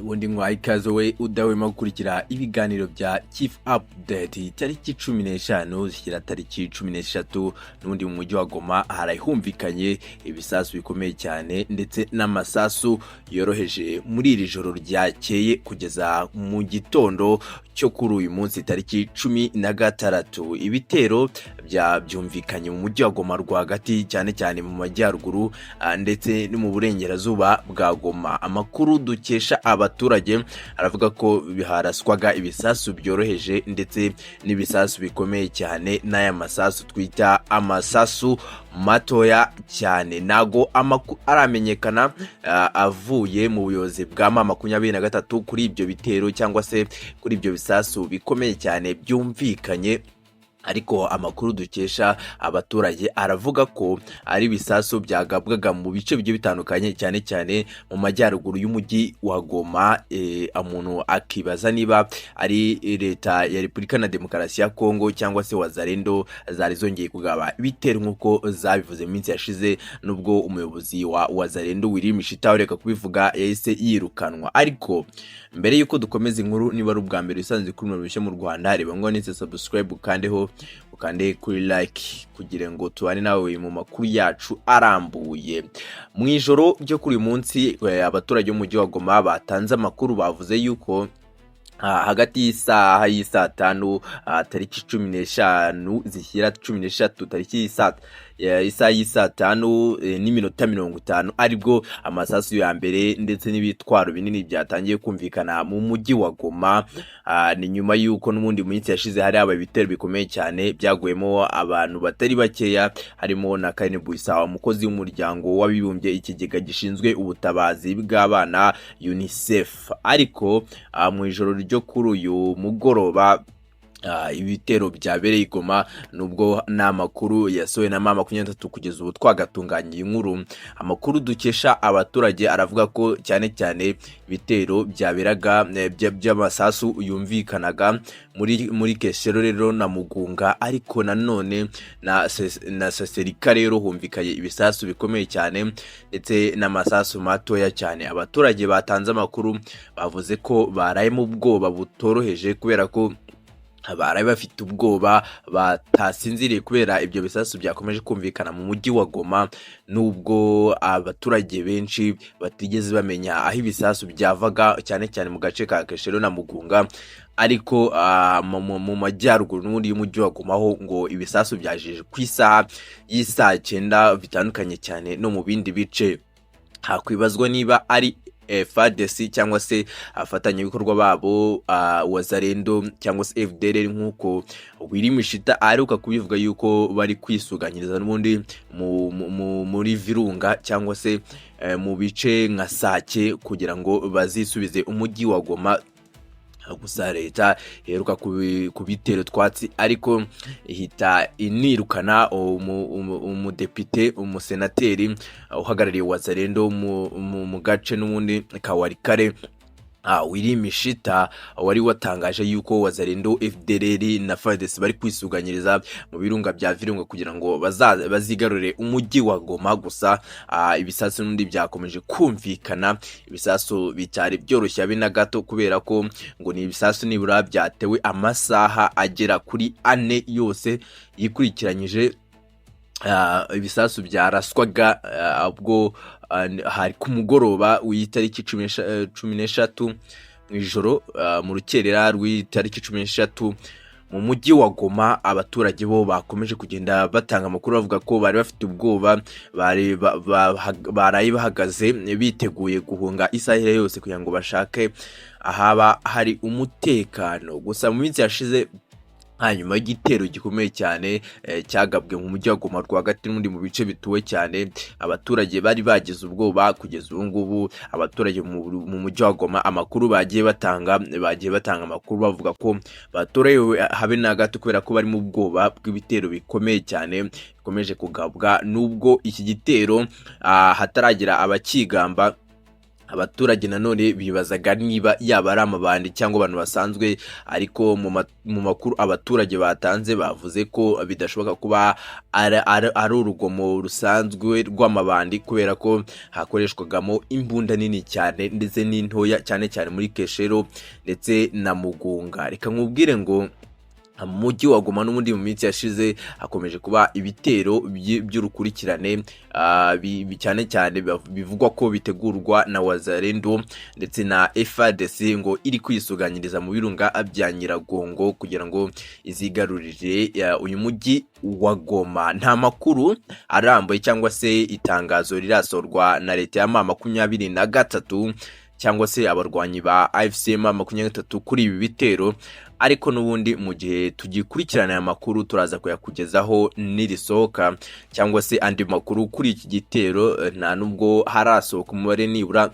ubundi nkwaye ikaze we udahwema gukurikira ibiganiro bya Chief Update tariki 15 zishyira tariki 13 n'undi mu mujyi wa Goma harahumvikanye ibisasu bikomeye cyane ndetse n'amasasu yoroheje muri iri joro ryakeye kugeza mu gitondo cyo kuri uyu munsi tariki 16. Ibitero byumvikanye mu mujyi wa Goma rwagati cyane cyane mu majyaruguru ndetse no mu burengerazuba bwa Goma. Amakuru dukesha abaturage aravuga ko biharaswaga ibisasu byoroheje ndetse n'ibisasu bikomeye cyane n'aya masasu twita amasasu matoya cyane. Nago aramenyekana avuye mu buyobozi bwa M23 kuri ibyo bitero cyangwa se kuri ibyo bisasu bikomeye cyane byumvikanye, ariko amakuru dukesha abaturage aravuga ko ari bisasu byagabwaga mu bice bigiye bitandukanye cyane cyane mu majyaruguru y'umujyi wa Goma. Umuntu akibaza niba ari leta ya Repubulika na Demokarasi ya Kongo cyangwa se Wazalendo zari zongeye kugaba ibitero nk'uko zabivuze mu minsi yashize, nubwo umuyobozi wa Wazalendo Willy Mishita ureka kubivuga yahise yirukanwa. Ariko mbere yuko dukomeza inkuru, niba ari ubwa mbere usanzwe kuri mu Rwanda, reba ngo nitse subscribe ukandeho ukande kuri like kugira ngo tubane nawe mu makuru yacu arambuye. Mu ijoro ryo kuri uyu munsi abaturage b'umujyi wa Goma batanze amakuru, bavuze yuko hagati y'isaha y'isa 5 tariki 15 zishyira 13 tariki isa y'isa 5 n'iminota 50 aribwo amasasu ya mbere ndetse n'ibitwaro binini byatangiye kumvikana mu mujyi wa Goma. Ni nyuma yuko n'ubundi munsi yashize hari ibitero bikomeye cyane byaguyemo abantu batari bakeya, harimo na Karine Buisa, umukozi w'umuryango w'abibumbye ikigega gishinzwe ubutabazi bw'abana UNICEF. Ariko mu ijoro ryo kuri uyu mugoroba ibitero byabereye Goma, nubwo n'amakuru yasohoye na M23 kugeza ubu twagatunganya inkuru. Amakuru dukesha abaturage aravuga ko cyane cyane ibitero byaberaga by'amasasu yumvikanaga muri Keshero rero na Mugunga, ariko nanone na Saserika rero humvikanye ibisasu bikomeye cyane ndetse n'amasasu matoya cyane. Abaturage batanze amakuru bavuze ko baraye mu bwoba butoroheje kubera ko baraye bafite ubwoba batasinziriye kubera ibyo bisasu byakomeje kumvikana mu mujyi wa Goma, nubwo abaturage benshi batigeze bamenya aho ibisasu byavaga cyane cyane mu gace ka Keshero na Mugunga. Ariko mu majyaruguru n'undi y'umujyi wa Goma ho ngo ibisasu byajije ku isaha y'isa 9 bitandukanye cyane no mu bindi bice. Hakwibazwa niba ari FARDC cyangwa se afatanya ibikorwa babo Wazalendo cyangwa se FDLR nk'uko Willy Mishita aheruka kubivuga yuko bari kwisuganyiriza n'ubundi muri Virunga cyangwa se mu bice nka Sake kugira ngo bazisubize umujyi wa Goma. Gusa leta iheruka kubitero twatsi, ariko ihita inirukana umudepite umusenateri uhagarariye Wazalendo mu gace n'ubundi kawarikare Willy Mishita, wari watangaje yuko Wazalendo FDLR na FARDC bari kwisuganyiriza mu birunga bya Virunga kugira ngo bazigarure umujyi wa Goma. Gusa ibisasu n'undi byakomeje kumvikana, ibisasu bitari byoroshye abe na gato kubera ko ngo ni ibisasu nibura byatewe amasaha agera kuri 4 yose yikurikiranyije. Ibisasu byaraswaga ubwo hari ku mugoroba w'itariki 16 mu ijoro mu rukerera rw'itariki 16 mu mujyi wa Goma. Abaturage bo bakomeje kugenda batanga amakuru bavuga ko bari bafite ubwoba, baraye bahagaze biteguye guhunga isahire yose kugira ngo bashake ahaba hari umutekano. Gusa mu minsi yashize hanyuma y'igitero gikomeye cyane cyagabwe mu mujyi wa Goma rwagati n'undi mu bice bituwe cyane, abaturage bari bagize ubwoba. Kugeza ubu ngubu abaturage mu mujyi wa Goma amakuru bagiye batanga amakuru bavuga ko batorewe habe na gato kubera ko bari mu bwoba bw'ibitero bikomeye cyane bikomeje kugabwa, nubwo iki gitero hataragira abakigamba abaturage nanone bibazaga niba yaba ari amabandi cyangwa abantu basanzwe, ariko mu makuru abaturage batanze bavuze ko bidashoboka kuba ari urugomo rusanzwe rw'amabandi, kubera ko hakoreshwagamo imbunda nini cyane ndetse n'intoya, cyane cyane muri Keshero ndetse na Mugunga. Reka nkubwire ngo mu mujyi wa Goma n'ubundi mu minsi yashize hakomeje kuba ibitero by'urukurikirane, cyane cyane bivugwa ko bitegurwa na Wazalendo ndetse na FARDC ngo iri kwisuganyiriza mu birunga bya Nyiragongo kugira ngo izigarurire uyu mujyi wa Goma. Nta makuru arambuye cyangwa se itangazo rirasorwa na leta ya M23 cyangwa se abarwanyi ba AFC M23 kuri ibi bitero, ariko n'ubundi mu gihe tugikurikirana aya makuru turaza kuyakugezaho nirisohoka, cyangwa se andi makuru kuri iki gitero nta nubwo harasohoka umubare nibura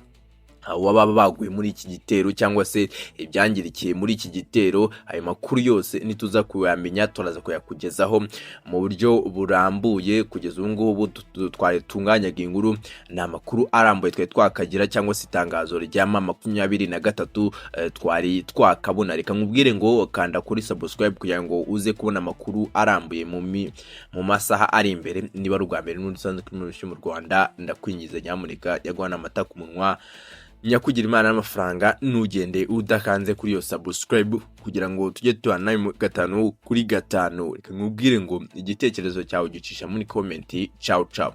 wababa baguye muri iki gitero cyangwa se ibyangirikiye muri iki gitero. Ayo makuru yose nituza kuyamenya turaza kuyakugezaho mu buryo burambuye. Kugeza ubu ngubu twari tunganyaga inkuru, nta makuru arambuye twari twakagira cyangwa se itangazo rya M23 twari twakabona. Reka nkubwire ngo kanda kuri subscribe kugira ngo uze kubona amakuru arambuye mu masaha ari imbere. Niba ari ubwa mbere n'usanzwe mu Rwanda, ndakwinjiza nyamuneka yagwana amata ku munwa, nyakugira Imana n'amafaranga, nugende udakanze kuri iyo subscribe kugira ngo tujye tubana 5 kuri 5. Reka nkubwire ngo igitekerezo cyawe gicisha muri comment. Ciao ciao.